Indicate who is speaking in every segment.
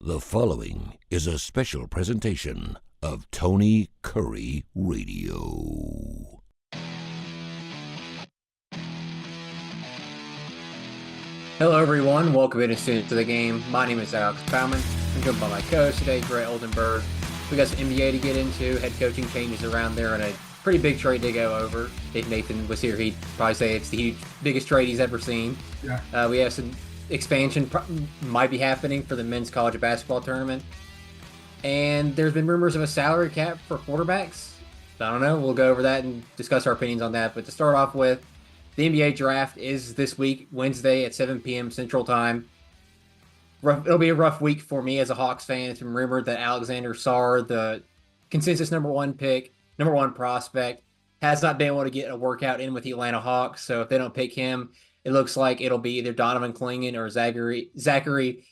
Speaker 1: The following is a special presentation of Tony Kurre Radio.
Speaker 2: Hello, everyone. Welcome in to the game. My name is Alex Baumann. I'm joined by my co-host today, Gray Oldenburg. We got some NBA to get into, head coaching changes around there, and a pretty big trade to go over. If Nathan was here, he'd probably say it's the biggest trade he's ever seen.
Speaker 3: Yeah.
Speaker 2: We have some expansion might be happening for the men's college basketball tournament. And there's been rumors of a salary cap for quarterbacks. I don't know. We'll go over that and discuss our opinions on that. But to start off with, the NBA draft is this week, Wednesday at 7 p.m. Central Time. It'll be a rough week for me as a Hawks fan. It's been rumored that Alexander Sarr, the consensus number one pick, number one prospect, has not been able to get a workout in with the Atlanta Hawks. So if they don't pick him, it looks like it'll be either Donovan Clingan or Zachary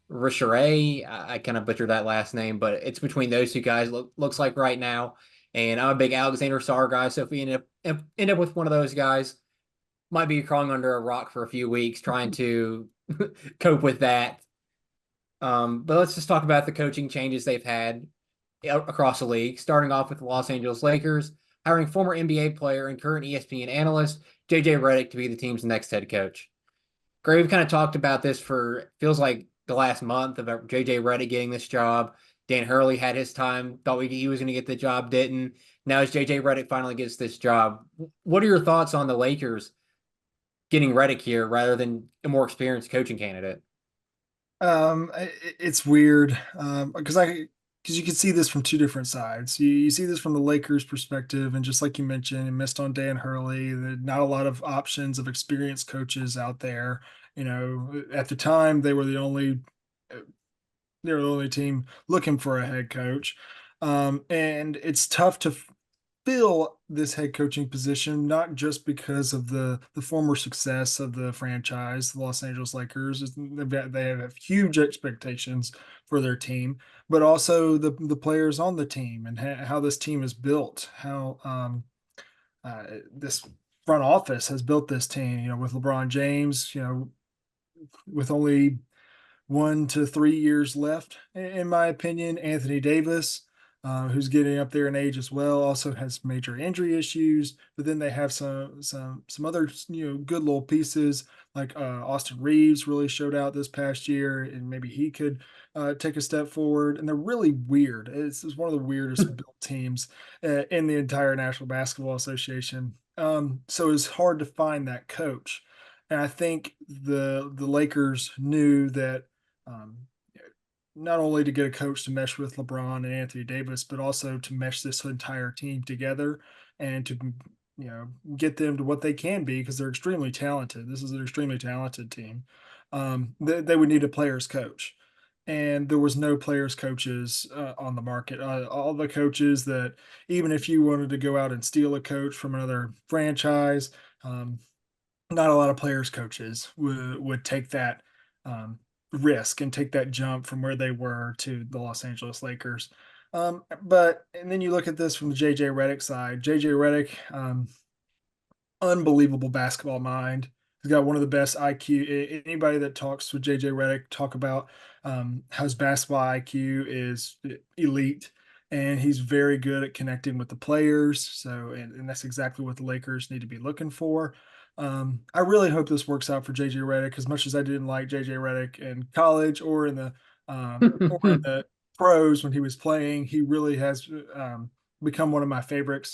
Speaker 2: Richere. I kind of butchered that last name, but it's between those two guys, looks like right now. And I'm a big Alexander Sarr guy, so if we end up with one of those guys, might be crawling under a rock for a few weeks trying to cope with that. But let's just talk about the coaching changes they've had across the league, starting off with the Los Angeles Lakers, hiring former NBA player and current ESPN analyst JJ Redick to be the team's next head coach. Gray, we've kind of talked about this for, feels like the last month, about JJ Redick getting this job. Dan Hurley had his time, thought he was going to get the job, didn't. Now as JJ Redick finally gets this job, what are your thoughts on the Lakers getting Redick here rather than a more experienced coaching candidate?
Speaker 3: It's weird because you can see this from two different sides. You see this from the Lakers' perspective, and just like you mentioned, it missed on Dan Hurley. Not a lot of options of experienced coaches out there. You know, at the time they were the only team looking for a head coach, and it's tough to fill this head coaching position, not just because of the former success of the franchise, the Los Angeles Lakers. They have huge expectations for their team, but also the players on the team and how this team is built, how this front office has built this team. You know, with LeBron James, with only 1 to 3 years left, in my opinion. Anthony Davis, who's getting up there in age as well, also has major injury issues. But then they have some other good little pieces like Austin Reeves really showed out this past year, and maybe he could take a step forward. And they're really weird. It's one of the weirdest built teams in the entire National Basketball Association. So it's hard to find that coach. And I think the Lakers knew that um, not only to get a coach to mesh with LeBron and Anthony Davis, but also to mesh this entire team together and to get them to what they can be, because they're extremely talented. This is an extremely talented team. They would need a players coach, and there was no players coaches on the market. All the coaches that, even if you wanted to go out and steal a coach from another franchise, not a lot of players coaches would take that risk and take that jump from where they were to the Los Angeles Lakers. And then you look at this from the JJ Redick side. JJ Redick, unbelievable basketball mind. He's got one of the best IQ. Anybody that talks with JJ Redick talk about how his basketball IQ is elite, and he's very good at connecting with the players. So, and that's exactly what the Lakers need to be looking for. I really hope this works out for JJ Redick. As much as I didn't like JJ Redick in college or in the pros when he was playing, he really has become one of my favorite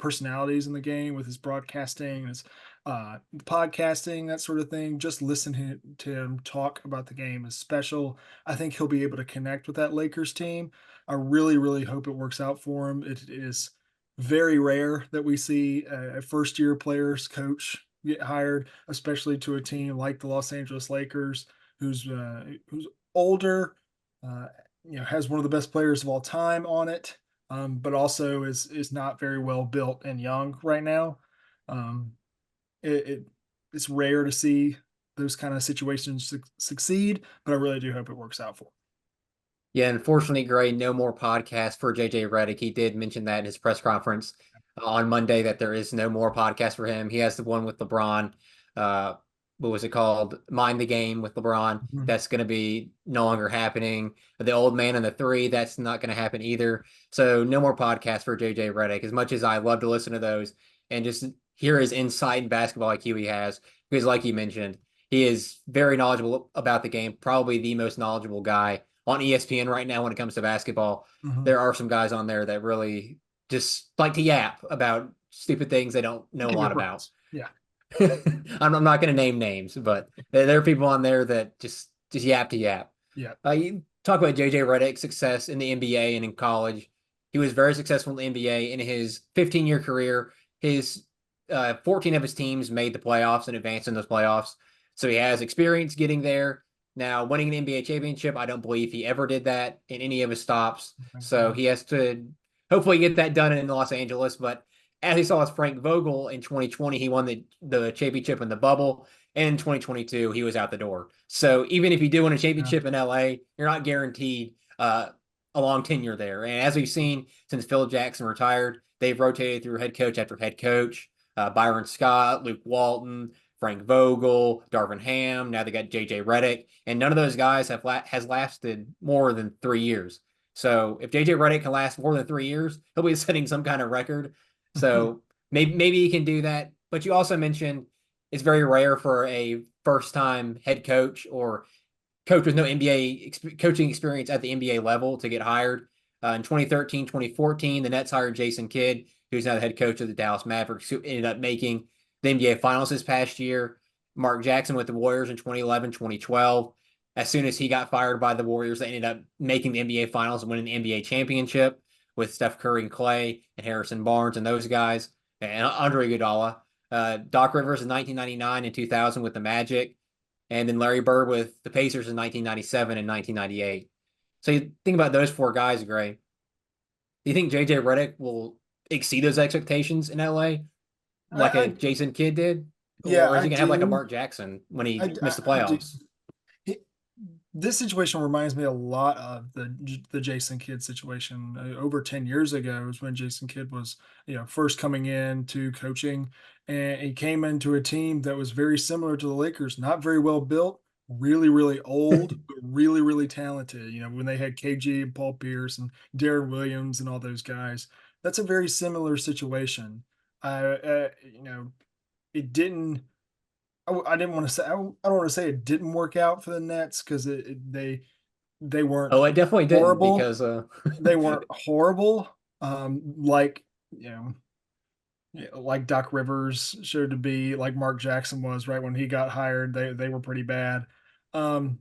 Speaker 3: personalities in the game, with his broadcasting, his podcasting, that sort of thing. Just listening to him talk about the game is special. I think he'll be able to connect with that Lakers team. I really, really hope it works out for him. It is very rare that we see a first-year players coach get hired, especially to a team like the Los Angeles Lakers, who's older, has one of the best players of all time on it, but also is not very well built and young right now. It's rare to see those kind of situations succeed, but I really do hope it works out for them.
Speaker 2: Yeah, unfortunately, Gray, no more podcast for JJ Redick. He did mention that in his press conference on Monday, that there is no more podcast for him. He has the one with LeBron. what was it called? Mind the Game with LeBron.
Speaker 3: Mhm.
Speaker 2: That's going to be no longer happening. The Old Man and the Three, that's not going to happen either. So no more podcasts for JJ Redick. As much as I love to listen to those and just hear his insight and basketball IQ he has, because like you mentioned, he is very knowledgeable about the game, probably the most knowledgeable guy on ESPN right now when it comes to basketball.
Speaker 3: Mhm.
Speaker 2: There are some guys on there that really just like to yap about stupid things they don't know a
Speaker 3: Yeah,
Speaker 2: lot about.
Speaker 3: right. Yeah.
Speaker 2: I'm not going to name names, but there are people on there that just yap to yap.
Speaker 3: Yeah.
Speaker 2: You talk about JJ Redick's success in the NBA and in college. He was very successful in the NBA in his 15-year career. His 14 of his teams made the playoffs and advanced in those playoffs. So he has experience getting there. Now, winning an NBA championship, I don't believe he ever did that in any of his stops. So he has to hopefully get that done in Los Angeles. But as he saw with Frank Vogel in 2020, he won the championship in the bubble. And in 2022, he was out the door. So even if you do win a
Speaker 3: Yeah.
Speaker 2: championship in LA, you're not guaranteed a long tenure there. And as we've seen since Phil Jackson retired, they've rotated through head coach after head coach. Byron Scott, Luke Walton, Frank Vogel, Darvin Ham. Now they got JJ Redick, and none of those guys has lasted more than 3 years. So if JJ Redick can last more than 3 years, he'll be setting some kind of record. So maybe he can do that. But you also mentioned it's very rare for a first time head coach or coach with no coaching experience at the NBA level to get hired. In 2013, 2014, the Nets hired Jason Kidd, who's now the head coach of the Dallas Mavericks, who ended up making the NBA Finals this past year. Mark Jackson with the Warriors in 2011, 2012. As soon as he got fired by the Warriors, they ended up making the NBA Finals and winning the NBA championship with Steph Curry and Clay and Harrison Barnes and those guys, and Andre Iguodala. Doc Rivers in 1999 and 2000 with the Magic, and then Larry Bird with the Pacers in 1997 and 1998. So you think about those four guys, Gray. Do you think JJ Redick will exceed those expectations in LA like a
Speaker 3: I
Speaker 2: Jason Kidd did?
Speaker 3: yeah,
Speaker 2: Or is
Speaker 3: I
Speaker 2: he going to have like a
Speaker 3: do.
Speaker 2: Mark Jackson when he missed the
Speaker 3: I do.
Speaker 2: playoffs?
Speaker 3: This situation reminds me a lot of the Jason Kidd situation. Over 10 years ago is when Jason Kidd was, first coming into coaching, and he came into a team that was very similar to the Lakers, not very well built, really, really old, but really, really talented. When they had KG and Paul Pierce and Darren Williams and all those guys, that's a very similar situation. It didn't I didn't want to say I don't want to say it didn't work out for the Nets because they weren't
Speaker 2: Oh, it definitely didn't
Speaker 3: horrible.
Speaker 2: because
Speaker 3: They weren't horrible. Like you know, like Doc Rivers showed to be, like Mark Jackson was right when he got hired. They were pretty bad. And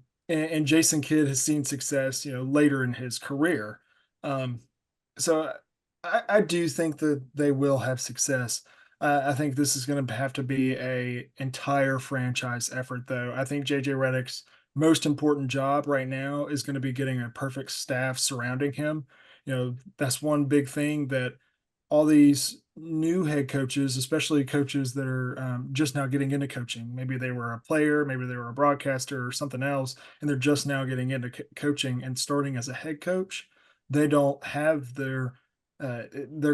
Speaker 3: Jason Kidd has seen success, later in his career. Um, so I do think that they will have success. I think this is going to have to be a entire franchise effort, though. I think JJ Redick's most important job right now is going to be getting a perfect staff surrounding him. That's one big thing that all these new head coaches, especially coaches that are just now getting into coaching, maybe they were a player, maybe they were a broadcaster or something else, and they're just now getting into coaching and starting as a head coach. They don't have their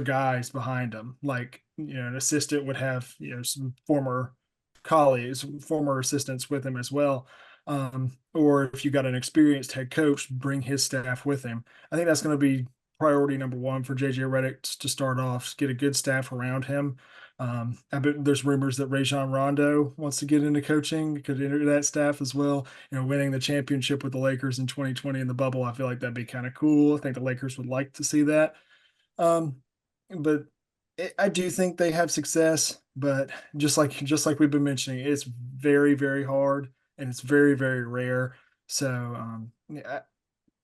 Speaker 3: guys behind them. Like, an assistant would have, some former colleagues, former assistants with him as well. Or if you got an experienced head coach, bring his staff with him. I think that's going to be priority number one for JJ Redick to start off, get a good staff around him. I bet there's rumors that Rajon Rondo wants to get into coaching, could enter that staff as well. Winning the championship with the Lakers in 2020 in the bubble, I feel like that'd be kind of cool. I think the Lakers would like to see that. Um, but I do think they have success, but just like we've been mentioning, it's very, very hard and it's very, very rare. So yeah,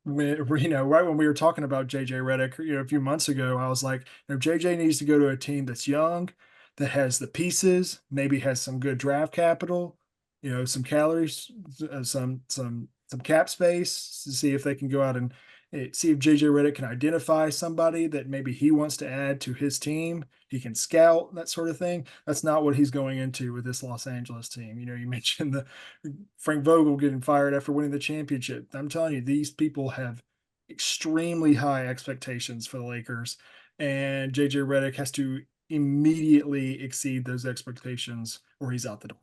Speaker 3: right when we were talking about JJ Redick, a few months ago, I was like, JJ needs to go to a team that's young, that has the pieces, maybe has some good draft capital, some calories, some cap space to see if they can go out and see if JJ Redick can identify somebody that maybe he wants to add to his team. He can scout that sort of thing. That's not what he's going into with this Los Angeles team. You mentioned the Frank Vogel getting fired after winning the championship. I'm telling you, these people have extremely high expectations for the Lakers, and JJ Redick has to immediately exceed those expectations or he's out the door.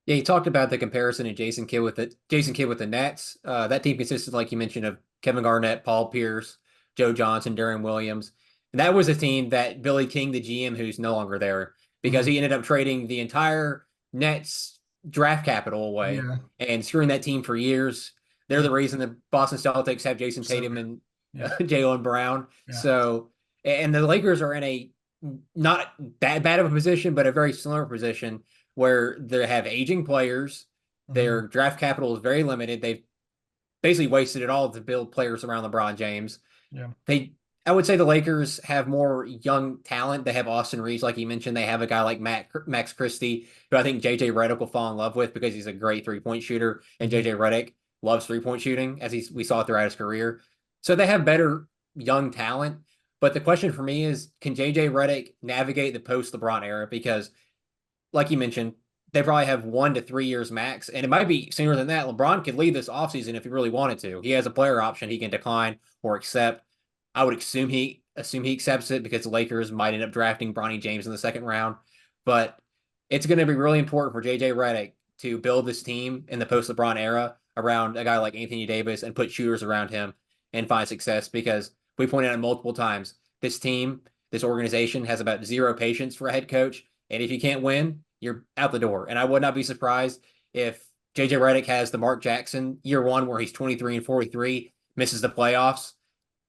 Speaker 2: Yeah, he talked about the comparison of Jason Kidd with the Nets. That team consisted, like you mentioned, of Kevin Garnett, Paul Pierce, Joe Johnson, Darren Williams. And that was a team that Billy King, the GM, who's no longer there, because
Speaker 3: Mhm.
Speaker 2: he ended up trading the entire Nets draft capital away
Speaker 3: Yeah,
Speaker 2: and screwing that team for years. They're
Speaker 3: yeah,
Speaker 2: the reason the Boston Celtics have Jason
Speaker 3: so
Speaker 2: Tatum
Speaker 3: good.
Speaker 2: and
Speaker 3: Yeah,
Speaker 2: Jaylen Brown.
Speaker 3: yeah,
Speaker 2: So, and the Lakers are in a not that bad of a position, but a very similar position where they have aging players.
Speaker 3: mhm,
Speaker 2: Their draft capital is very limited. They've basically wasted it all to build players around LeBron James.
Speaker 3: yeah,
Speaker 2: They, I would say the Lakers have more young talent. They have Austin Reeves, like you mentioned. They have a guy like Max Christie, who I think JJ Redick will fall in love with because he's a great 3-point shooter, and
Speaker 3: mhm.
Speaker 2: JJ Redick loves 3-point shooting, as we saw throughout his career. So they have better young talent. But the question for me is, can JJ Redick navigate the post LeBron era? Because like you mentioned, they probably have 1 to 3 years max, and it might be sooner than that. LeBron could leave this offseason if he really wanted to. He has a player option he can decline or accept. I would assume he accepts it because the Lakers might end up drafting Bronny James in the second round. But it's going to be really important for JJ Redick to build this team in the post LeBron era around a guy like Anthony Davis and put shooters around him and find success because we pointed out multiple times this team, this organization has about zero patience for a head coach. And if you can't win, you're out the door. And I would not be surprised if JJ Redick has the Mark Jackson year one where he's 23 and 43, misses the playoffs,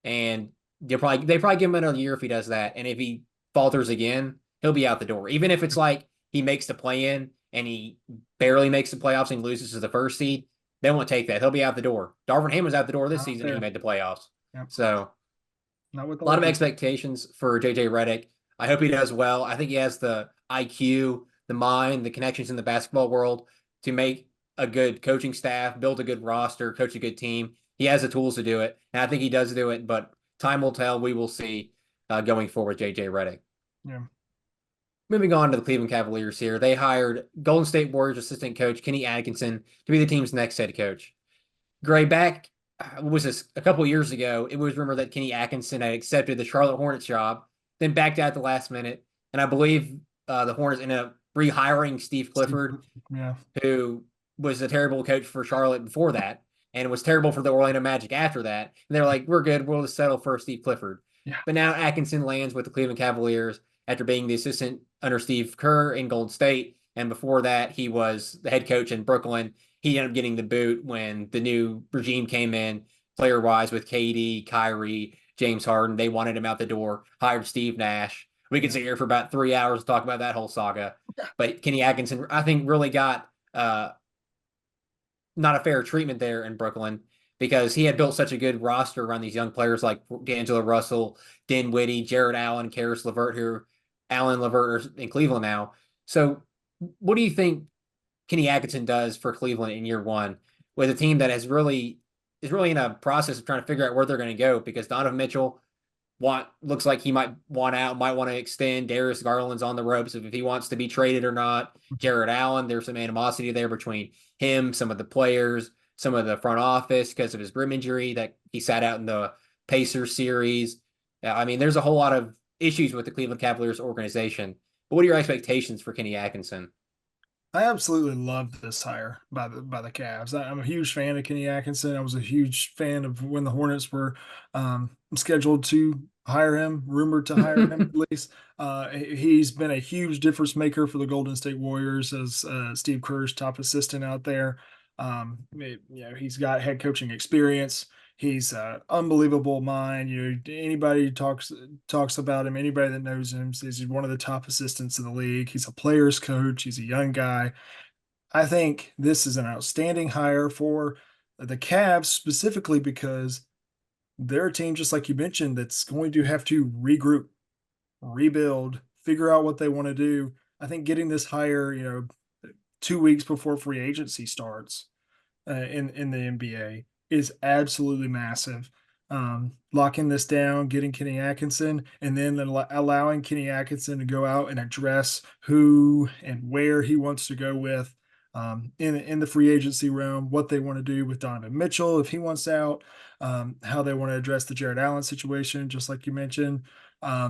Speaker 2: and they probably give him another year if he does that. And if he falters again, he'll be out the door. Even if it's like he makes the play in and he barely makes the playoffs and loses to the first seed, they won't take that. He'll be out the door. Darvin Ham was out the door this
Speaker 3: Not
Speaker 2: season. He
Speaker 3: there.
Speaker 2: made the playoffs.
Speaker 3: Yep.
Speaker 2: So
Speaker 3: Not with the
Speaker 2: a lot of
Speaker 3: Lakers.
Speaker 2: expectations for JJ Redick. I hope he does well. I think he has the IQ, the mind, the connections in the basketball world to make a good coaching staff, build a good roster, coach a good team. He has the tools to do it, and I think he does do it. But time will tell. We will see going forward. JJ Redick.
Speaker 3: Yeah.
Speaker 2: Moving on to the Cleveland Cavaliers here, they hired Golden State Warriors assistant coach Kenny Atkinson to be the team's next head coach. Gray, back was this a couple years ago? It was rumored that Kenny Atkinson had accepted the Charlotte Hornets job, then backed out at the last minute, and I believe the Hornets ended up rehiring Steve Clifford,
Speaker 3: Yeah.
Speaker 2: who was a terrible coach for Charlotte before that, and was terrible for the Orlando Magic after that. And they're like, "We're good. We'll just settle for Steve Clifford."
Speaker 3: Yeah.
Speaker 2: But now Atkinson lands with the Cleveland Cavaliers after being the assistant under Steve Kerr in Golden State, and before that, he was the head coach in Brooklyn. He ended up getting the boot when the new regime came in, player wise, with KD, Kyrie, James Harden. They wanted him out the door, hired Steve Nash. We could
Speaker 3: Yeah.
Speaker 2: sit here for about 3 hours to talk about that whole saga. But Kenny Atkinson, I think, really got not a fair treatment there in Brooklyn because he had built such a good roster around these young players like D'Angelo Russell, Dinwiddie, Jared Allen, Karis LeVert, who Allen LeVert are in Cleveland now. So, what do you think Kenny Atkinson does for Cleveland in year one with a team that is really in a process of trying to figure out where they're going to go because Donovan Mitchell looks like he might want out, might want to extend. Darius Garland's on the ropes if he wants to be traded or not. Jared Allen, there's some animosity there between him, some of the players, some of the front office because of his rim injury that he sat out in the Pacers series. I mean, there's a whole lot of issues with the Cleveland Cavaliers organization. But what are your expectations for Kenny Atkinson?
Speaker 3: I absolutely love this hire by the Cavs. I'm a huge fan of Kenny Atkinson. I was a huge fan of when the Hornets were scheduled to hire him, rumored to hire him at least. He's been a huge difference maker for the Golden State Warriors as Steve Kerr's top assistant out there. He's got head coaching experience. He's unbelievable mind. Anybody talks about him, anybody that knows him says he's one of the top assistants in the league. He's a player's coach. He's a young guy. I think this is an outstanding hire for the Cavs specifically because they're a team, just like you mentioned, that's going to have to regroup, rebuild, figure out what they want to do. I think getting this hire, 2 weeks before free agency starts in the NBA is absolutely massive. Locking this down, getting Kenny Atkinson, and then allowing Kenny Atkinson to go out and address who and where he wants to go with in the free agency realm, what they want to do with Donovan Mitchell if he wants out, how they want to address the Jared Allen situation, just like you mentioned. I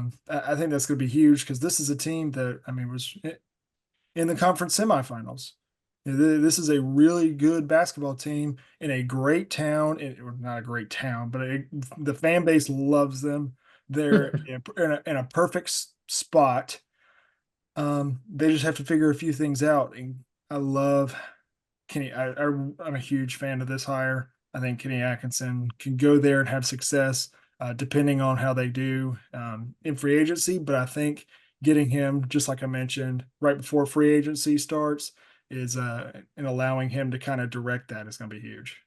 Speaker 3: think that's going to be huge because this is a team that I mean was in the conference semifinals This is a really good basketball team in a great town. Or not a great town, but the fan base loves them. They're in a perfect spot. They just have to figure a few things out. And I love Kenny. I'm a huge fan of this hire. I think Kenny Atkinson can go there and have success, depending on how they do in free agency. But I think getting him, just like I mentioned, right before free agency starts, is and allowing him to kind of direct that is going to be huge.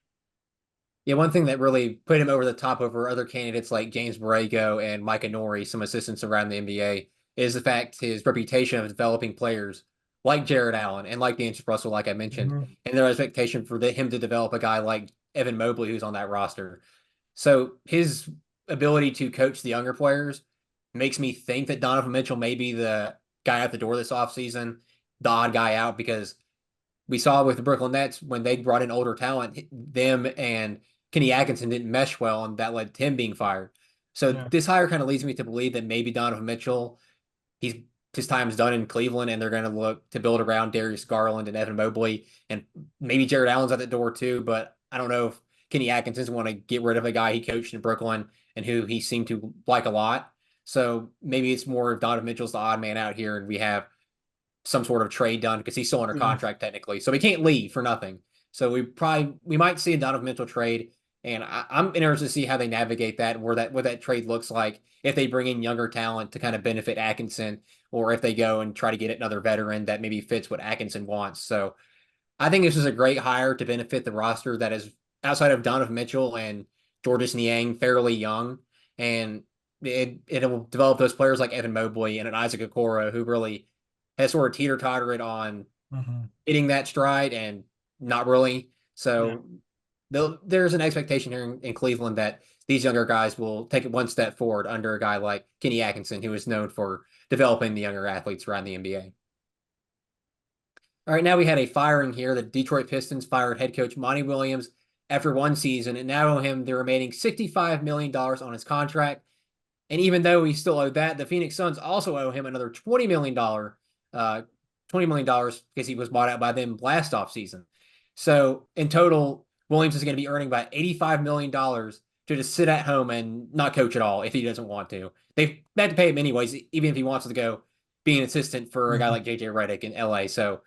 Speaker 2: Yeah, one thing that really put him over the top over other candidates like James Borrego and Micah Nori, some assistants around the NBA, is the fact his reputation of developing players like Jared Allen and like D'Angelo Russell, like I mentioned,
Speaker 3: Mhm.
Speaker 2: and their expectation for him to develop a guy like Evan Mobley, who's on that roster. So his ability to coach the younger players makes me think that Donovan Mitchell may be the guy at the door this offseason, the odd guy out, because we saw with the Brooklyn Nets when they brought in older talent, them and Kenny Atkinson didn't mesh well, and that led to him being fired. So
Speaker 3: Yeah.
Speaker 2: this hire kind of leads me to believe that maybe Donovan Mitchell, he's his time's done in Cleveland, and they're going to look to build around Darius Garland and Evan Mobley, and maybe Jared Allen's at the door too. But I don't know if Kenny Atkinson's want to get rid of a guy he coached in Brooklyn and who he seemed to like a lot. So maybe it's more if Donovan Mitchell's the odd man out here, and we have some sort of trade done because he's still under
Speaker 3: Yeah.
Speaker 2: contract technically, so he can't leave for nothing. So we might see a Donovan Mitchell trade, and I'm interested to see how they navigate that and where that what that trade looks like if they bring in younger talent to kind of benefit Atkinson, or if they go and try to get another veteran that maybe fits what Atkinson wants. So I think this is a great hire to benefit the roster that is outside of Donovan Mitchell and Georges Niang fairly young, and it'll develop those players like Evan Mobley and an Isaac Okoro who really has sort of teeter-tottered on
Speaker 3: Mhm.
Speaker 2: hitting that stride and not really.
Speaker 3: Yeah.
Speaker 2: So there's an expectation here in Cleveland that these younger guys will take it one step forward under a guy like Kenny Atkinson, who is known for developing the younger athletes around the NBA. All right, now we had a firing here. The Detroit Pistons fired head coach Monty Williams after one season and now owe him the remaining $65 million on his contract. And even though he still owed that, the Phoenix Suns also owe him another $20 million because he was bought out by them last offseason. So in total, Williams is going to be earning about $85 million to just sit at home and not coach at all if he doesn't want to. They have to pay him anyways, even if he wants to go be an assistant for a guy
Speaker 3: Mhm.
Speaker 2: like JJ Redick in LA. So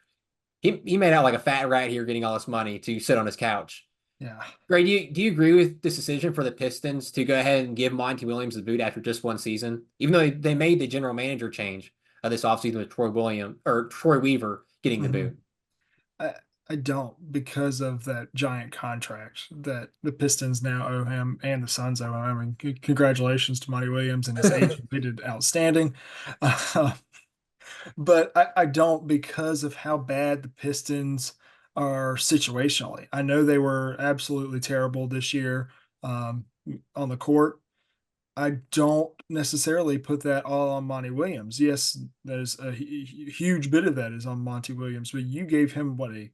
Speaker 2: he made out like a fat rat here getting all this money to sit on his couch.
Speaker 3: Yeah.
Speaker 2: Gray, do you agree with this decision for the Pistons to go ahead and give Monty Williams the boot after just one season? Even though they made the general manager change this offseason with Troy Weaver getting the
Speaker 3: Mhm.
Speaker 2: boot.
Speaker 3: I, I don't, because of that giant contract that the Pistons now owe him and the Suns owe him. I mean, congratulations to Monty Williams and his agent. He did outstanding. Uh, but I don't, because of how bad the Pistons are situationally. I know they were absolutely terrible this year um, on the court. I don't necessarily put that all on Monty Williams. Yes, there's a huge bit of that is on Monty Williams, but you gave him what, a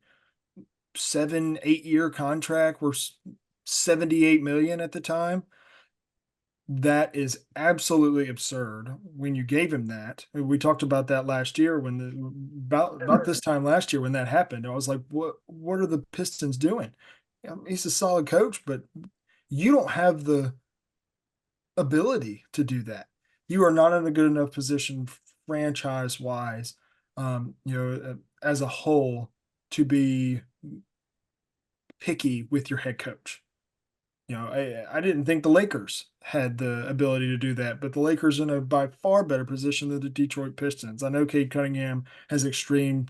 Speaker 3: 7, 8 year contract worth 78 million at the time. That is absolutely absurd when you gave him that. We talked about that last year when about this time last year when that happened. I was like, what are the Pistons doing? He's a solid coach, but you don't have the ability to do that. You are not in a good enough position franchise wise, as a whole, to be picky with your head coach. I didn't think the Lakers had the ability to do that, but the Lakers are in a by far better position than the Detroit Pistons. I know Cade Cunningham has extreme,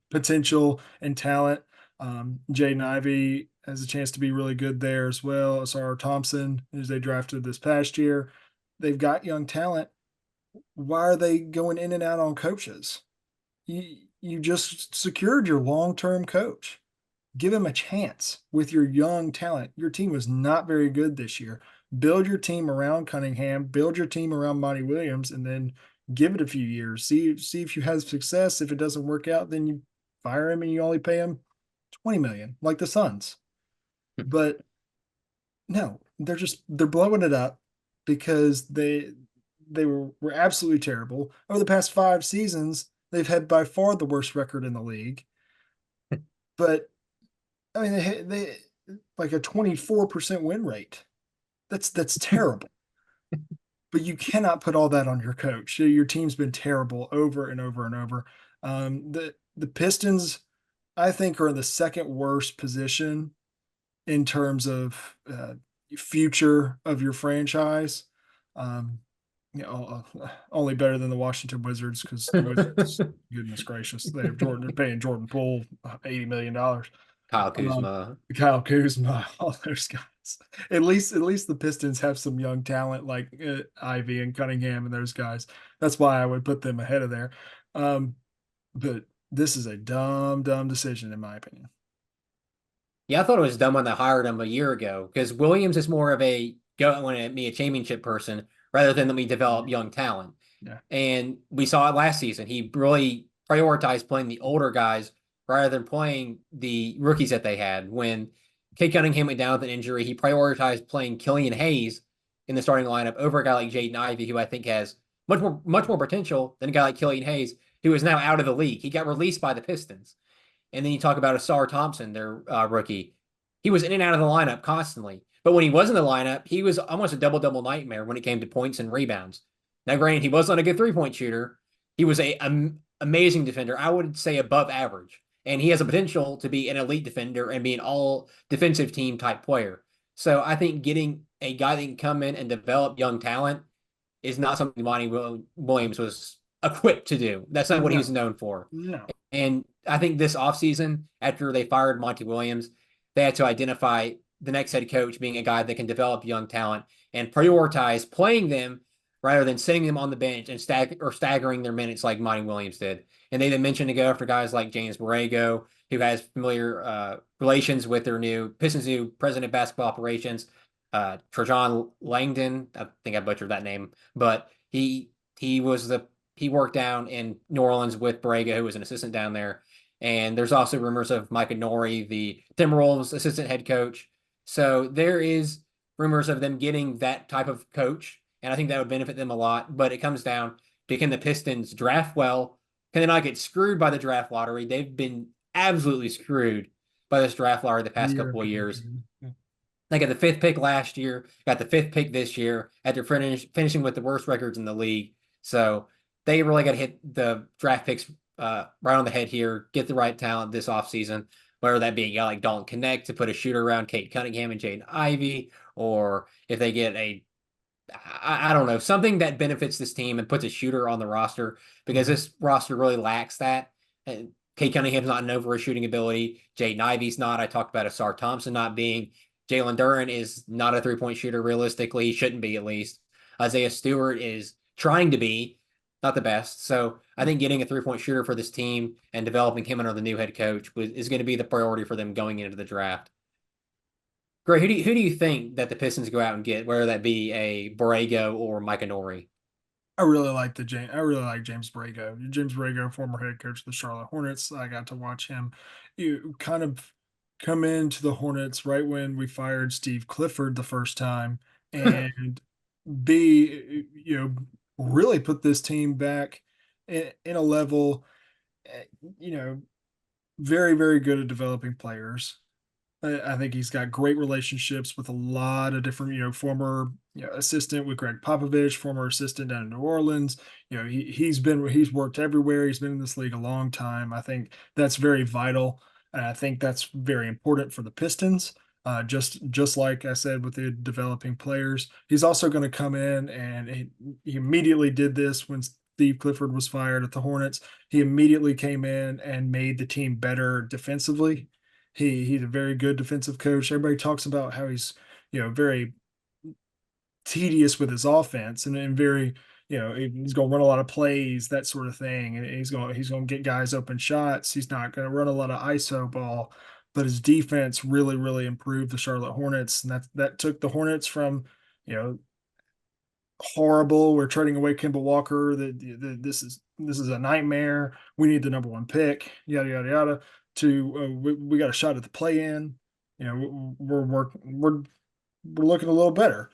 Speaker 3: potential and talent. Jaden Ivey has a chance to be really good there as well. Asar Thompson, who's they drafted this past year. They've got young talent. Why are they going in and out on coaches? You just secured your long term coach. Give him a chance with your young talent. Your team was not very good this year. Build your team around Cunningham, build your team around Monty Williams, and then give it a few years. See if you have success. If it doesn't work out, then you fire him and you only pay him 20 million, like the Suns. But no, they're blowing it up because they were absolutely terrible. Over the past 5 seasons, they've had by far the worst record in the league. but I mean, they like a 24% win rate. That's terrible. But you cannot put all that on your coach. Your team's been terrible over and over and over. The Pistons, I think, are in the second worst position in terms of future of your franchise. Um, only better than the Washington Wizards because the Wizards, goodness gracious, they're paying Jordan Poole $80 million.
Speaker 2: Kyle
Speaker 3: Um,
Speaker 2: Kuzma.
Speaker 3: Kyle Kuzma, all those guys. At least the Pistons have some young talent like Ivy and Cunningham and those guys. That's why I would put them ahead of there. Um, but this is a dumb decision in my opinion.
Speaker 2: Yeah, I thought it was dumb when they hired him a year ago because Williams is more of a go want to be a championship person rather than let me develop young talent.
Speaker 3: Yeah,
Speaker 2: And we saw it last season. He really prioritized playing the older guys rather than playing the rookies that they had. When Kate Cunningham went down with an injury, he prioritized playing Killian Hayes in the starting lineup over a guy like Jaden Ivey, who I think has much more potential than a guy like Killian Hayes, who is now out of the league. He got released by the Pistons. And then you talk about Asar Thompson, their rookie. He was in and out of the lineup constantly. But when he was in the lineup, he was almost a double-double nightmare when it came to points and rebounds. Now, granted, he wasn't a good three-point shooter. He was a amazing defender. I would say above average. And he has a potential to be an elite defender and be an all defensive team type player. So I think getting a guy that can come in and develop young talent is not something Monty Williams was equipped to do. That's not what he
Speaker 3: no,
Speaker 2: was known for.
Speaker 3: no,
Speaker 2: And I think this offseason, after they fired Monty Williams, they had to identify the next head coach being a guy that can develop young talent and prioritize playing them rather than sitting them on the bench and staggering their minutes like Monty Williams did. And they then mentioned to go after guys like James Borrego, who has familiar relations with their new Pistons' new president of basketball operations, Trajan Langdon. I think I butchered that name, but he was the he worked down in New Orleans with Borrego, who was an assistant down there. And there's also rumors of Micah Nori, the Timberwolves assistant head coach. So there is rumors of them getting that type of coach, and I think that would benefit them a lot. But it comes down to, can the Pistons draft well? Can they not get screwed by the draft lottery? They've been absolutely screwed by this draft lottery the past
Speaker 3: year
Speaker 2: couple of
Speaker 3: after
Speaker 2: years.
Speaker 3: year.
Speaker 2: They got the fifth pick last year, got the fifth pick this year after finishing with the worst records in the league. So they really got to hit the draft picks right on the head here, get the right talent this offseason, whether that be a guy like Dalton Connect to put a shooter around Kate Cunningham and Jaden Ivey, or if they get I don't know, something that benefits this team and puts a shooter on the roster, because this roster really lacks that. And Kate Cunningham's not known for his shooting ability. Jaden Ivey's not. I talked about Asar Thompson not being. Jalen Duren is not a three-point shooter realistically. He shouldn't be, at least. Isaiah Stewart is trying to be, not the best. So I think getting a three-point shooter for this team and developing him under the new head coach is going to be the priority for them going into the draft. Gray, who do you think that the Pistons go out and get, whether that be a Borrego or Micah Nori?
Speaker 3: I really like James Borrego. James Borrego, former head coach of the Charlotte Hornets. I got to watch him. You kind of come into the Hornets right when we fired Steve Clifford the first time, and really put this team back in a level, eh, you know, very good at developing players. I think he's got great relationships with a lot of different, former assistant with Greg Popovich, former assistant down in New Orleans. He's worked everywhere. He's been in this league a long time. I think that's very vital, and I think that's very important for the Pistons. Just like I said with the developing players, he's also going to come in, and he immediately did this when Steve Clifford was fired at the Hornets. He immediately came in and made the team better defensively. He's a very good defensive coach. Everybody talks about how he's very tedious with his offense and very he's going to run a lot of plays, that sort of thing, and he's going to get guys open shots. He's not going to run a lot of ISO ball, but his defense really improved the Charlotte Hornets, and that took the Hornets from horrible. We're trading away Kimball Walker. This is a nightmare. We need the number one pick. Yada yada yada. To we got a shot at the play in. We're looking a little better.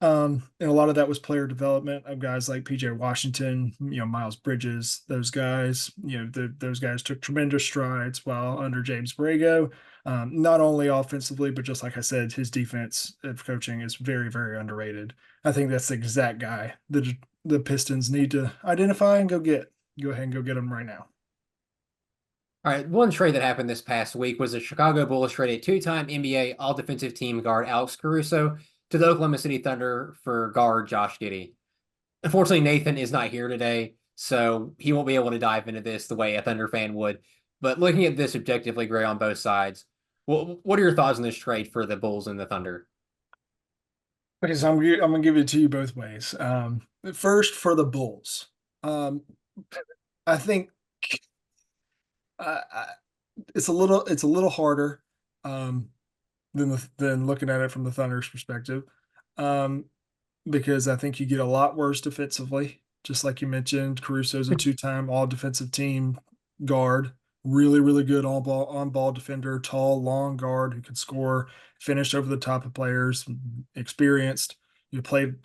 Speaker 3: And a lot of that was player development of guys like PJ Washington, Miles Bridges, those guys, those guys took tremendous strides while under James Borrego. Not only offensively, but just like I said, his defense of coaching is very, very underrated. I think that's the exact guy that the Pistons need to identify and go ahead and go get him right now.
Speaker 2: All right, one trade that happened this past week was the Chicago Bulls traded two-time NBA All-Defensive Team guard Alex Caruso to the Oklahoma City Thunder for guard Josh Giddey. Unfortunately, Nathan is not here today, so he won't be able to dive into this the way a Thunder fan would. But looking at this objectively, Gray, on both sides, what are your thoughts on this trade for the Bulls and the Thunder?
Speaker 3: Okay, so I'm gonna give it to you both ways. First for the Bulls, um, I think I, it's a little harder um, than looking at it from the Thunder's perspective, um, because I think you get a lot worse defensively. Just like you mentioned, Caruso's a two-time All Defensive Team guard, really really good on ball defender, tall, long guard who can score, finish over the top of players, experienced. You played,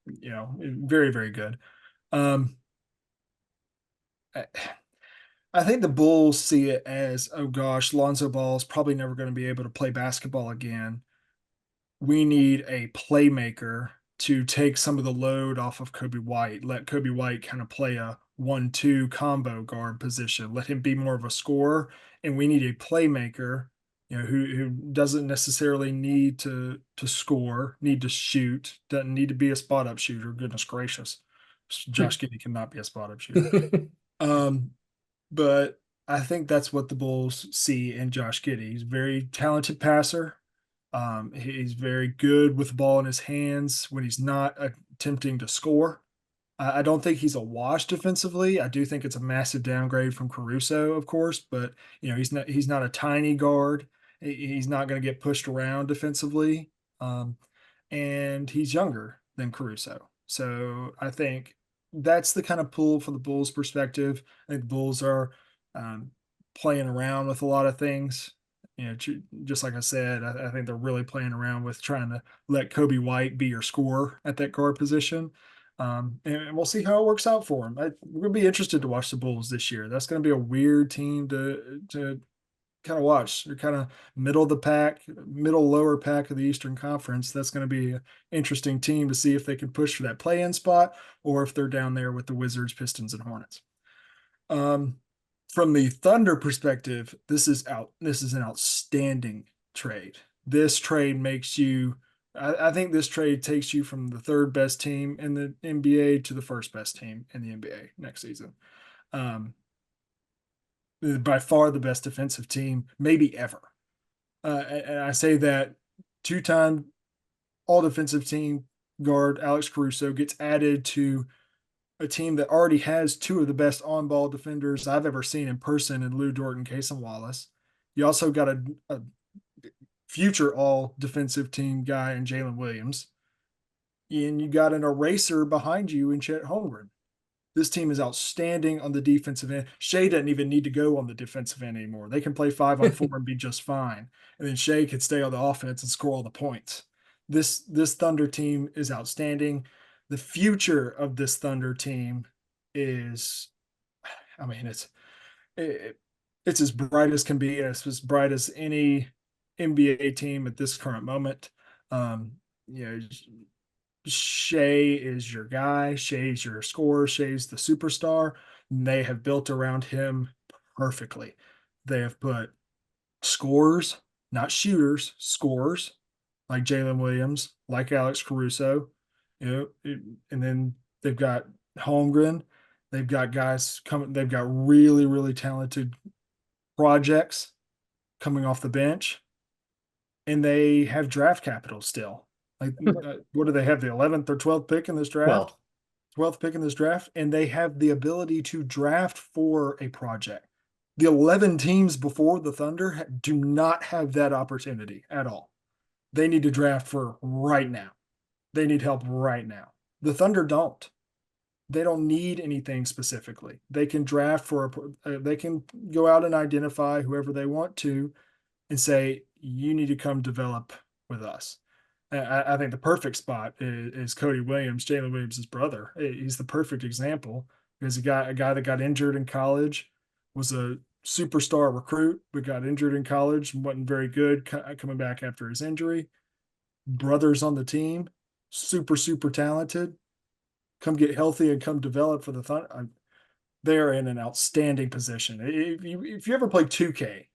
Speaker 3: very very good. Um, I think the Bulls see it as, oh gosh, Lonzo Ball is probably never going to be able to play basketball again. We need a playmaker to take some of the load off of Kobe White. Let Kobe White kind of play a 1-2 combo guard position. Let him be more of a scorer. And we need a playmaker, who doesn't necessarily need to score, need to shoot, doesn't need to be a spot up shooter. Goodness gracious. Josh Giddey cannot be a spot up shooter. Um, but I think that's what the Bulls see in Josh Giddey. He's a very talented passer. He's very good with the ball in his hands when he's not attempting to score. I don't think he's a wash defensively. I do think it's a massive downgrade from Caruso, of course, but he's not a tiny guard. He's not going to get pushed around defensively. Um, and he's younger than Caruso. So I think that's the kind of pull from the Bulls' perspective. I think the Bulls are um, playing around with a lot of things. Just like I said, I think they're really playing around with trying to let Kobe White be your scorer at that guard position. And we'll see how it works out for him. We're going to be interested to watch the Bulls this year. That's going to be a weird team to kind of watch. They're kind of middle of the pack, middle lower pack of the Eastern Conference. That's going to be an interesting team to see if they can push for that play-in spot or if they're down there with the Wizards, Pistons, and Hornets. From the Thunder perspective, this is an outstanding trade. This trade makes you. I think this trade takes you from the third best team in the NBA to the first best team in the NBA next season. By far the best defensive team, maybe ever. And I say that two-time all defensive team guard Alex Caruso gets added to a team that already has two of the best on-ball defenders I've ever seen in person in Lou Dort and Cason Wallace. You also got a future all defensive team guy in Jalen Williams. And you got an eraser behind you in Chet Holmgren. This team is outstanding on the defensive end. Shea doesn't even need to go on the defensive end anymore. They can play 5-on-4 and be just fine. And then Shea can stay on the offense and score all the points. This Thunder team is outstanding. The future of this Thunder team is, I mean, it's as bright as can be. It's as bright as any NBA team at this current moment. Um, you know, Shea is your guy. Shea's your scorer. Shea's the superstar. And they have built around him perfectly. They have put scorers, not shooters, scorers like Jalen Williams, like Alex Caruso, and then they've got Holmgren. They've got guys coming. They've got really, really talented projects coming off the bench, and they have draft capital still. Like, what do they have? The 11th or 12th pick in this draft? 12th pick in this draft, and they have the ability to draft for a project. The 11 teams before the Thunder do not have that opportunity at all. They need to draft for right now. They need help right now. The Thunder don't. They don't need anything specifically. They can draft for they can go out and identify whoever they want to and say, you need to come develop with us. I think the perfect spot is Cody Williams, Jalen Williams' brother. He's the perfect example because a guy that got injured in college, was a superstar recruit, but got injured in college and wasn't very good coming back after his injury. Brothers on the team, super talented. Come get healthy and come develop for the Thunder. They're in an outstanding position. If you ever play 2K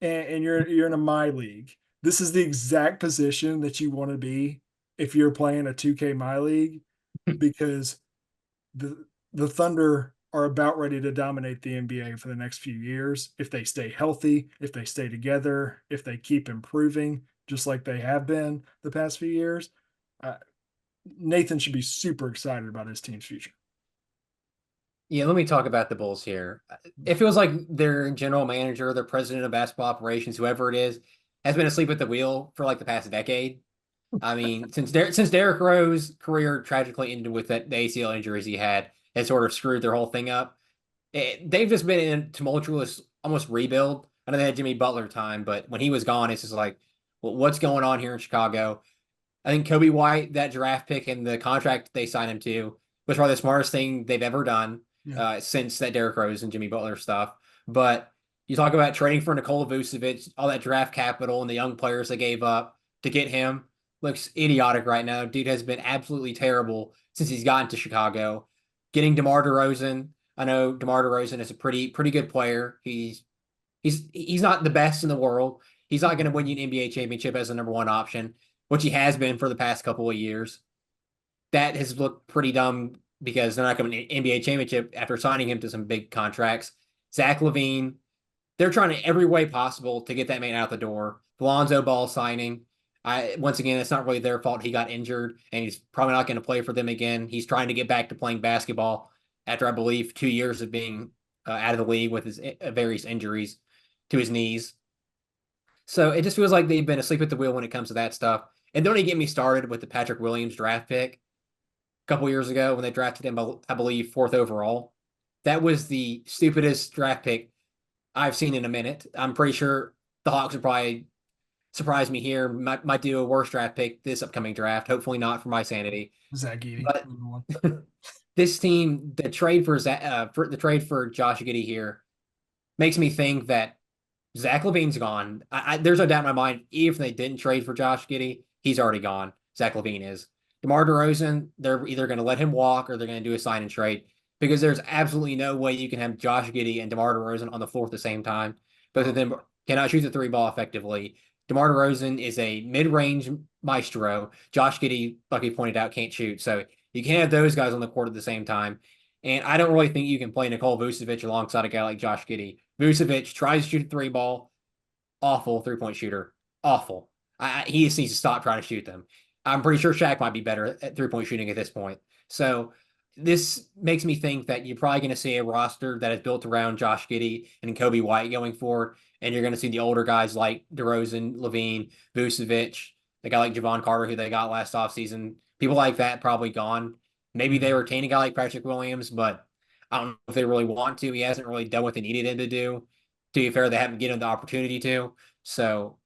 Speaker 3: and you're in a my league, this is the exact position that you want to be if you're playing a 2K my league, because the Thunder are about ready to dominate the NBA for the next few years if they stay healthy, if they stay together, if they keep improving just like they have been the past few years. Uh, Nathan should be super excited about his team's future.
Speaker 2: Yeah, let me talk about the Bulls here. It feels like their general manager, their president of basketball operations, whoever it is, has been asleep at the wheel for like the past decade. I mean, since Derrick Rose's career tragically ended with the ACL injuries he had, and sort of screwed their whole thing up. They've just been in a tumultuous, almost rebuild. I know they had Jimmy Butler time, but when he was gone, it's just like, well, what's going on here in Chicago? I think Kobe White, that draft pick and the contract they signed him to, was probably the smartest thing they've ever done
Speaker 3: Yeah.
Speaker 2: since that Derrick Rose and Jimmy Butler stuff. But you talk about trading for Nikola Vucevic, all that draft capital and the young players they gave up to get him looks idiotic right now. Dude has been absolutely terrible since he's gotten to Chicago. Getting DeMar DeRozan, I know DeMar DeRozan is a pretty good player. He's not the best in the world. He's not going to win you an NBA championship as the number one option, which he has been for the past couple of years. That has looked pretty dumb because they're not going to win an NBA championship after signing him to some big contracts. Zach LaVine, they're trying in every way possible to get that man out the door. The Lonzo Ball signing, once again, it's not really their fault he got injured, and he's probably not going to play for them again. He's trying to get back to playing basketball after, I believe, 2 years of being out of the league with his various injuries to his knees. So it just feels like they've been asleep at the wheel when it comes to that stuff. And don't even get me started with the Patrick Williams draft pick a couple years ago when they drafted him, I believe, fourth overall. That was the stupidest draft pick I've seen in a minute. I'm pretty sure the Hawks would probably surprise me here. Might do a worse draft pick this upcoming draft. Hopefully not for my sanity.
Speaker 3: Zach Edey.
Speaker 2: But this team, the trade for Josh Giddey here makes me think that Zach LaVine's gone. There's no doubt in my mind, even if they didn't trade for Josh Giddey, he's already gone. Zach LaVine is. DeMar DeRozan, they're either going to let him walk or they're going to do a sign and trade because there's absolutely no way you can have Josh Giddey and DeMar DeRozan on the floor at the same time. Both of them cannot shoot the three ball effectively. DeMar DeRozan is a mid-range maestro. Josh Giddey, like we pointed out, can't shoot. So you can't have those guys on the court at the same time. And I don't really think you can play Nikola Vucevic alongside a guy like Josh Giddey. Vucevic tries to shoot a three ball, awful three-point shooter, awful. He just needs to stop trying to shoot them. I'm pretty sure Shaq might be better at three-point shooting at this point. So this makes me think that you're probably going to see a roster that is built around Josh Giddey and Kobe White going forward, and you're going to see the older guys like DeRozan, LaVine, Vucevic, the guy like Javon Carter who they got last offseason. People like that probably gone. Maybe they retain a guy like Patrick Williams, but I don't know if they really want to. He hasn't really done what they needed him to do. To be fair, they haven't given him the opportunity to. So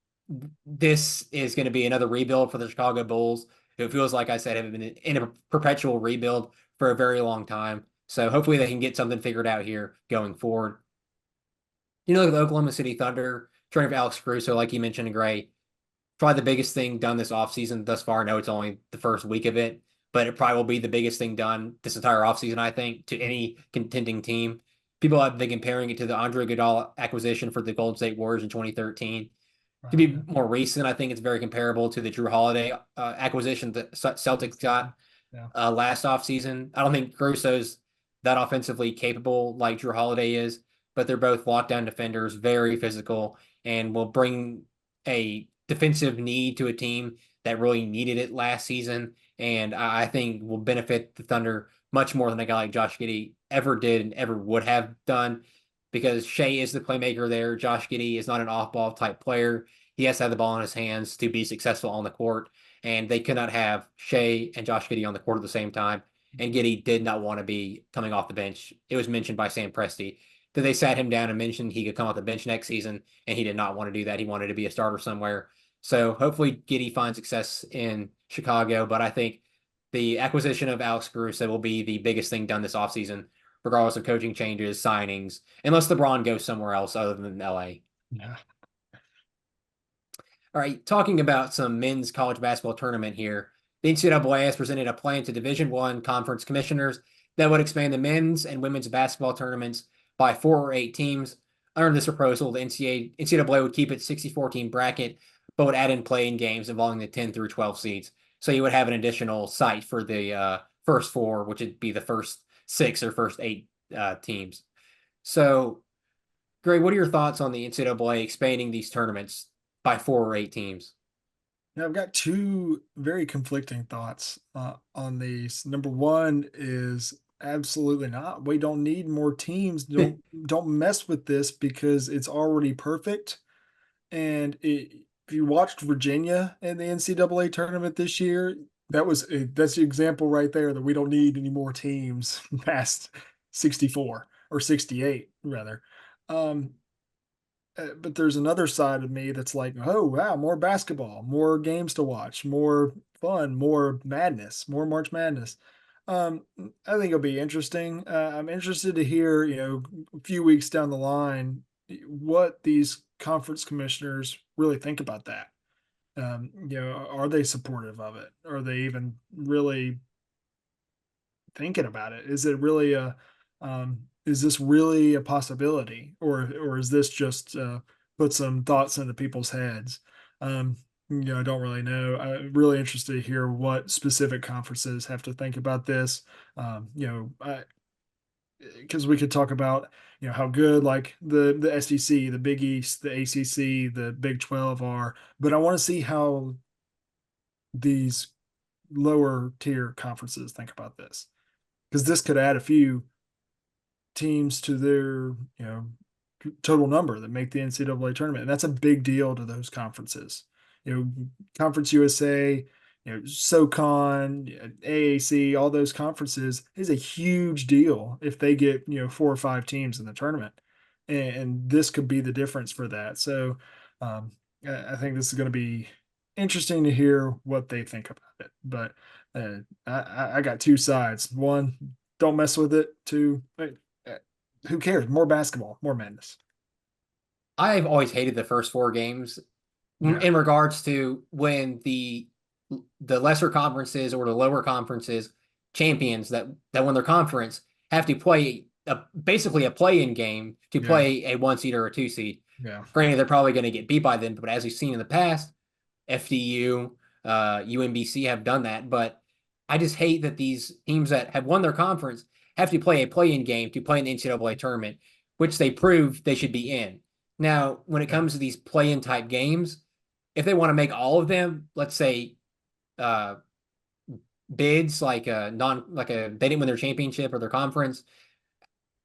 Speaker 2: this is going to be another rebuild for the Chicago Bulls. It feels like I said have been in a perpetual rebuild for a very long time. So hopefully they can get something figured out here going forward. You know, the Oklahoma City Thunder, training for Alex Caruso, like you mentioned, Gray, probably the biggest thing done this offseason thus far. I know it's only the first week of it, but it probably will be the biggest thing done this entire offseason, I think, to any contending team. People have been comparing it to the Andre Iguodala acquisition for the Golden State Warriors in 2013. To be more recent, I think it's very comparable to the Drew Holiday acquisition that Celtics got last offseason. I don't think Caruso's that offensively capable like Drew Holiday is, but they're both lockdown defenders, very physical, and will bring a defensive need to a team that really needed it last season. And I think will benefit the Thunder much more than a guy like Josh Giddey ever did and ever would have done, because Shea is the playmaker there. Josh Giddey is not an off-ball type player. He has to have the ball in his hands to be successful on the court, and they could not have Shea and Josh Giddey on the court at the same time. And Giddey did not want to be coming off the bench. It was mentioned by Sam Presti that they sat him down and mentioned he could come off the bench next season, and he did not want to do that. He wanted to be a starter somewhere. So hopefully Giddy finds success in Chicago, but I think the acquisition of Alex Caruso will be the biggest thing done this offseason, regardless of coaching changes, signings, unless LeBron goes somewhere else other than LA.
Speaker 3: Yeah.
Speaker 2: All right, talking about some men's college basketball tournament here. The NCAA has presented a plan to Division I conference commissioners that would expand the men's and women's basketball tournaments by 4 or 8 teams. Under this proposal, the NCAA would keep its 64-team bracket, but would add in playing games involving the 10 through 12 seeds. So you would have an additional site for the first 4, which would be the first 6 or first 8 teams. So, Greg, what are your thoughts on the NCAA expanding these tournaments by 4 or 8 teams?
Speaker 3: Now, I've got two very conflicting thoughts on these. Number one is absolutely not. We don't need more teams. Don't mess with this because it's already perfect. And if you watched Virginia in the NCAA tournament this year, that's the example right there that we don't need any more teams past 64 or 68 rather. Um, but there's another side of me that's like, oh wow, more basketball, more games to watch, more fun, more madness, more March Madness. I think it'll be interesting. I'm interested to hear, a few weeks down the line, what these conference commissioners really think about that. Are they supportive of it? Are they even really thinking about it? Is this really a possibility, or is this just put some thoughts into people's heads? I don't really know. I'm really interested to hear what specific conferences have to think about this. Because we could talk about how good like the SEC, the Big East, the ACC, the Big 12 are, but I want to see how these lower tier conferences think about this, because this could add a few teams to their total number that make the NCAA tournament, and that's a big deal to those conferences. Conference USA, SoCon, AAC, all those conferences is a huge deal if they get 4 or 5 teams in the tournament, and this could be the difference for that. So I think this is going to be interesting to hear what they think about it. But I got two sides. One, don't mess with it. Two, who cares? More basketball, more madness.
Speaker 2: I've always hated the first 4 games
Speaker 3: Yeah,
Speaker 2: in regards to when the lesser conferences or the lower conferences champions that win their conference have to play basically a play-in game to
Speaker 3: yeah,
Speaker 2: play a 1 seed or a 2 seed.
Speaker 3: yeah,
Speaker 2: Granted, they're probably going to get beat by them, but as we've seen in the past, FDU, UMBC have done that. But I just hate that these teams that have won their conference have to play a play-in game to play in the NCAA tournament, which they prove they should be in. Now, when it
Speaker 3: yeah,
Speaker 2: comes to these play-in type games, if they want to make all of them, let's say, uh, bids like they didn't win their championship or their conference,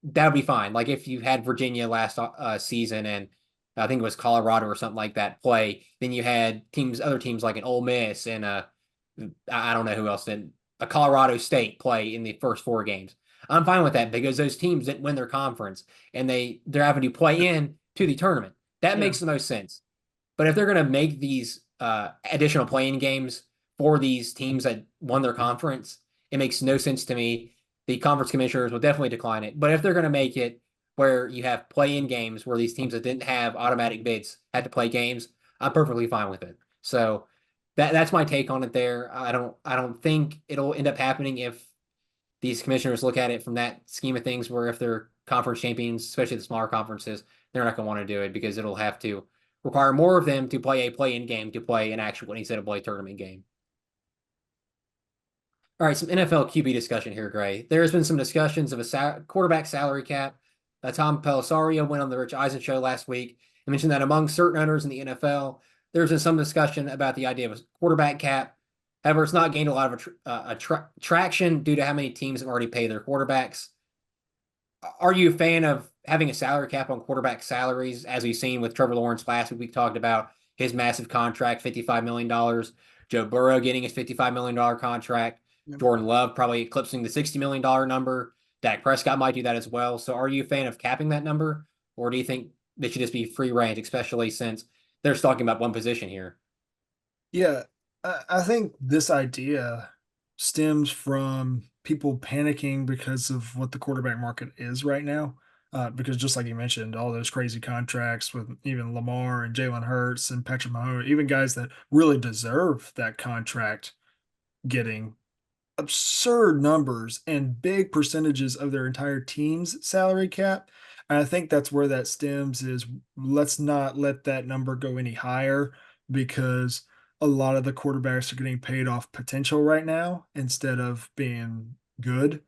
Speaker 2: that would be fine. Like if you had Virginia last season and I think it was Colorado or something like that play, then you had other teams like an Ole Miss and I don't know who else did a Colorado State play in the first 4 games. I'm fine with that because those teams didn't win their conference and they're having to play in to the tournament. That
Speaker 3: yeah,
Speaker 2: makes the most sense. But if they're going to make these additional playing games for these teams that won their conference, it makes no sense to me. The conference commissioners will definitely decline it. But if they're going to make it where you have play-in games where these teams that didn't have automatic bids had to play games, I'm perfectly fine with it. So that's my take on it there. I don't think it'll end up happening if these commissioners look at it from that scheme of things, where if they're conference champions, especially the smaller conferences, they're not going to want to do it because it'll have to require more of them to play a play-in game to play an actual NCAA tournament game. All right, some NFL QB discussion here, Gray. There has been some discussions of a quarterback salary cap. Tom Pelissero went on the Rich Eisen show last week and mentioned that among certain owners in the NFL, there's been some discussion about the idea of a quarterback cap. However, it's not gained a lot of traction due to how many teams have already paid their quarterbacks. Are you a fan of having a salary cap on quarterback salaries, as we've seen with Trevor Lawrence last week? We talked about his massive contract, $55 million. Joe Burrow getting his $55 million contract.
Speaker 3: yeah.
Speaker 2: Jordan Love probably eclipsing the $60 million number. Dak Prescott might do that as well. So are you a fan of capping that number? Or do you think they should just be free range, especially since they're talking about one position here?
Speaker 3: Yeah, I think this idea stems from people panicking because of what the quarterback market is right now. Because just like you mentioned, all those crazy contracts with even Lamar and Jalen Hurts and Patrick Mahomes, even guys that really deserve that contract getting absurd numbers and big percentages of their entire team's salary cap. And I think that's where that stems is let's not let that number go any higher because a lot of the quarterbacks are getting paid off potential right now instead of being good.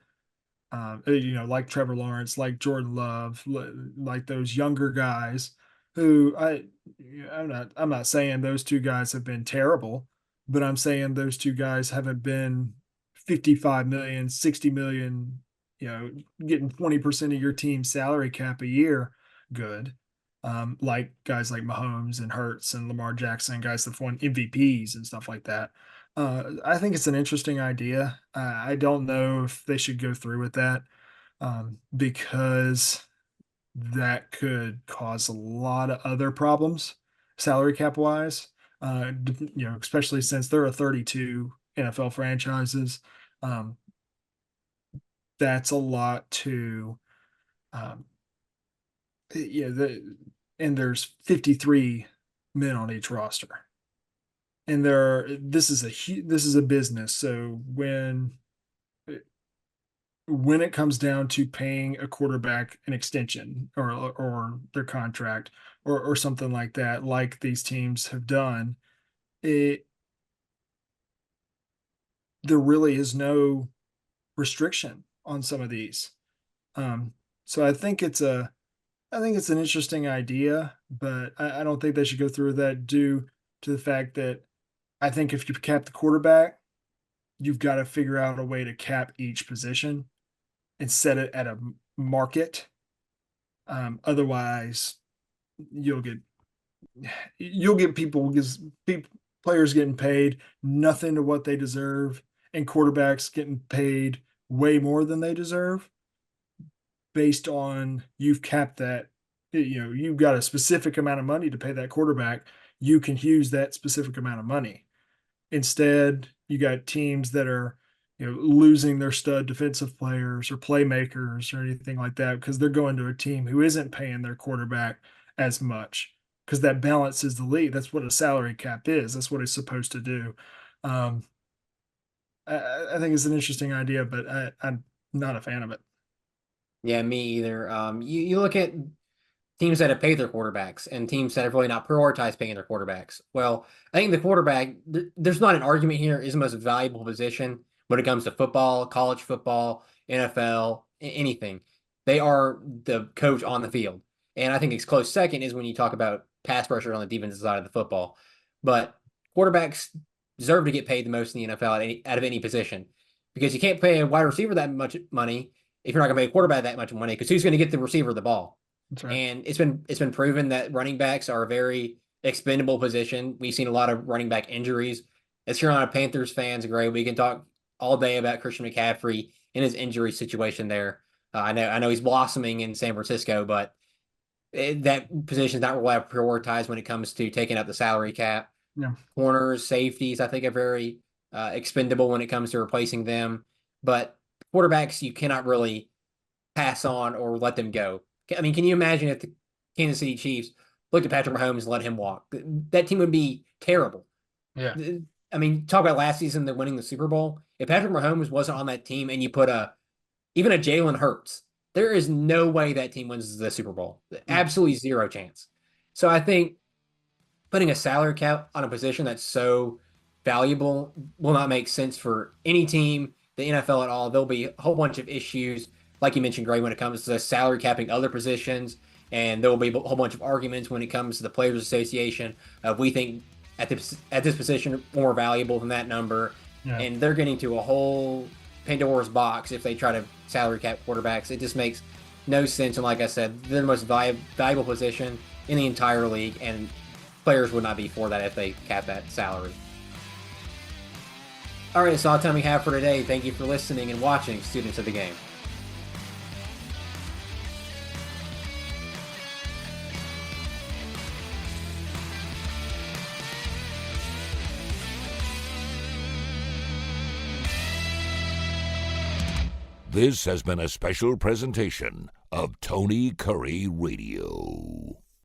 Speaker 3: Like Trevor Lawrence, like Jordan Love, like those younger guys who I'm not saying those two guys have been terrible, but I'm saying those two guys haven't been 55 million, 60 million, getting 20% of your team's salary cap a year good. Like guys like Mahomes and Hurts and Lamar Jackson, guys that won MVPs and stuff like that. I think it's an interesting idea. I don't know if they should go through with that because that could cause a lot of other problems, salary cap wise. Especially since there are 32 NFL franchises. Um, that's a lot to, um, yeah. And there's 53 men on each roster. And this is a business. So when it comes down to paying a quarterback an extension or their contract or something like that, like these teams have done, it there really is no restriction on some of these. Um, so I think it's an interesting idea, but I don't think they should go through with that due to the fact that I think if you cap the quarterback, you've got to figure out a way to cap each position and set it at a market. Otherwise, you'll get players getting paid nothing to what they deserve, and quarterbacks getting paid way more than they deserve based on you've capped that. You've got a specific amount of money to pay that quarterback. You can use that specific amount of money. Instead, you got teams that are, losing their stud defensive players or playmakers or anything like that because they're going to a team who isn't paying their quarterback as much because that balances the league. That's what a salary cap is. That's what it's supposed to do. Um, I think it's an interesting idea, but I'm not a fan of it.
Speaker 2: Yeah, me either. You look at teams that have paid their quarterbacks and teams that have really not prioritized paying their quarterbacks. Well, I think the quarterback, there's not an argument here, is the most valuable position when it comes to football, college football, NFL, anything. They are the coach on the field. And I think it's close second is when you talk about pass pressure on the defensive side of the football. But quarterbacks deserve to get paid the most in the NFL out of any position because you can't pay a wide receiver that much money if you're not going to pay a quarterback that much money because who's going to get the receiver the ball?
Speaker 3: That's right.
Speaker 2: And it's been proven that running backs are a very expendable position. We've seen a lot of running back injuries. As Carolina Panthers fans, Gray, we can talk all day about Christian McCaffrey and his injury situation there. I know he's blossoming in San Francisco, but that position is not really prioritized when it comes to taking up the salary cap.
Speaker 3: Yeah.
Speaker 2: Corners, safeties, I think are very expendable when it comes to replacing them. But quarterbacks, you cannot really pass on or let them go. I mean, can you imagine if the Kansas City Chiefs looked at Patrick Mahomes and let him walk? That team would be terrible.
Speaker 3: Yeah.
Speaker 2: I mean, talk about last season, they're winning the Super Bowl. If Patrick Mahomes wasn't on that team and you put even a Jalen Hurts, there is no way that team wins the Super Bowl. Absolutely zero chance. So I think putting a salary cap on a position that's so valuable will not make sense for any team, the NFL at all. There'll be a whole bunch of issues, like you mentioned, Gray, when it comes to salary capping other positions. And there will be a whole bunch of arguments when it comes to the Players Association. We think at this position more valuable than that number.
Speaker 3: Yeah.
Speaker 2: And they're getting to a whole Pandora's box if they try to salary cap quarterbacks. It just makes no sense. And like I said, they're the most valuable position in the entire league. And players would not be for that if they cap that salary. All right, that's all the time we have for today. Thank you for listening and watching, students of the game.
Speaker 1: This has been a special presentation of Tony Kurre Radio.